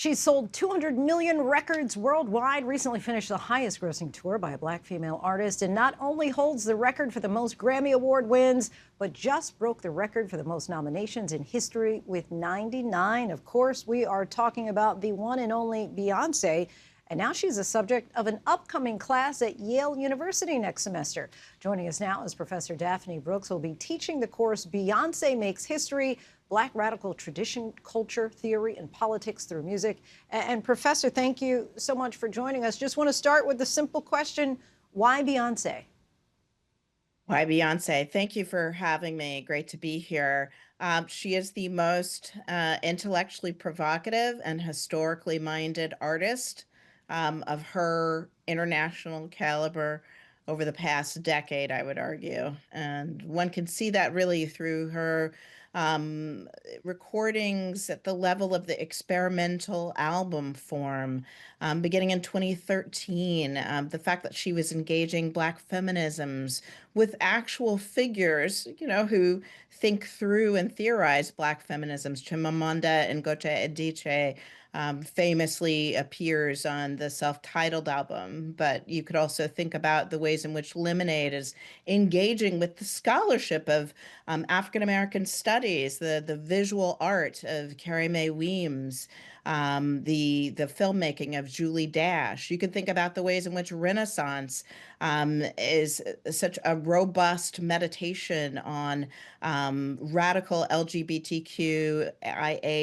She's sold 200 million records worldwide, recently finished the highest grossing tour by a black female artist, and not only holds the record for the most Grammy Award wins, but just broke the record for the most nominations in history with 99. Of course, we are talking about the one and only Beyoncé. And now she's the subject of an upcoming class at Yale University next semester. Joining us now is Professor Daphne Brooks, who will be teaching the course Beyoncé Makes History, Black Radical Tradition, Culture, Theory, and Politics Through Music. And Professor, thank you so much for joining us. Just want to start with the simple question, why Beyoncé? Why Beyonce? Thank you for having me. Great to be here. She is the most intellectually provocative and historically minded artist of her international caliber over the past decade, I would argue. And one can see that really through her um, recordings at the level of the experimental album form, beginning in 2013. The fact that she was engaging Black feminisms with actual figures, who think through and theorize Black feminisms. Chimamanda Ngozi Adichie famously appears on the self-titled album, but you could also think about the ways in which Lemonade is engaging with the scholarship of African American studies, the visual art of Carrie Mae Weems, the filmmaking of Julie Dash. You could think about the ways in which Renaissance is such a robust meditation on radical LGBTQIA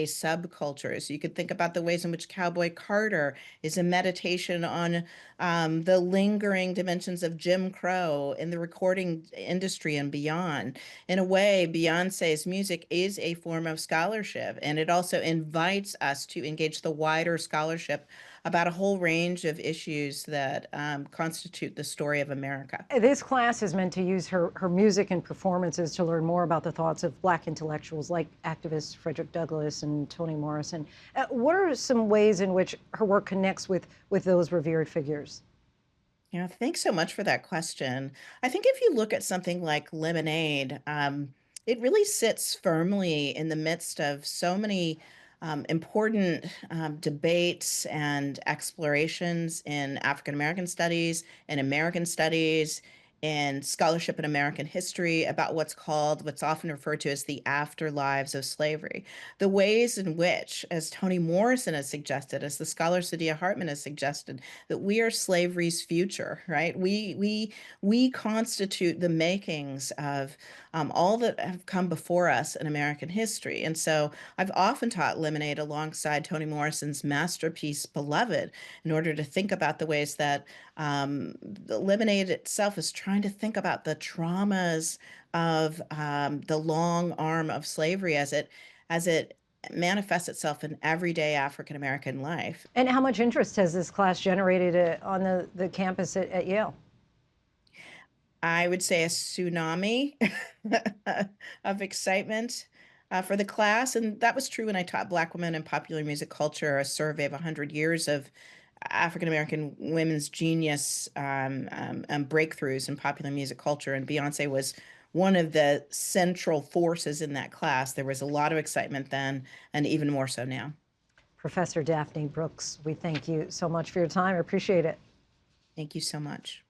subcultures. You could think about the ways in which Cowboy Carter is a meditation on the lingering dimensions of Jim Crow in the recording industry and beyond. In a way, Beyonce's music is a form of scholarship, and it also invites us to engage the wider scholarship about a whole range of issues that constitute the story of America. This class is meant to use her music and performances to learn more about the thoughts of Black intellectuals like activists Frederick Douglass and Toni Morrison. What are some ways in which her work connects with those revered figures? Yeah, thanks so much for that question. I think if you look at something like Lemonade, it really sits firmly in the midst of so many important debates and explorations in African American studies and American studies and scholarship in American history about what's often referred to as the afterlives of slavery. The ways in which, as Toni Morrison has suggested, as the scholar Sadia Hartman has suggested, that we are slavery's future, right? We constitute the makings of all that have come before us in American history. And so I've often taught Lemonade alongside Toni Morrison's masterpiece, Beloved, in order to think about the ways that the Lemonade itself is trying to think about the traumas of the long arm of slavery as it manifests itself in everyday African American life. And how much interest has this class generated on the campus at Yale? I would say a tsunami of excitement for the class. And that was true when I taught Black women in popular music culture, a survey of 100 years of African American women's genius and breakthroughs in popular music culture. And Beyonce was one of the central forces in that class. There was a lot of excitement then, and even more so now. Professor Daphne Brooks, we thank you so much for your time. I appreciate it. Thank you so much.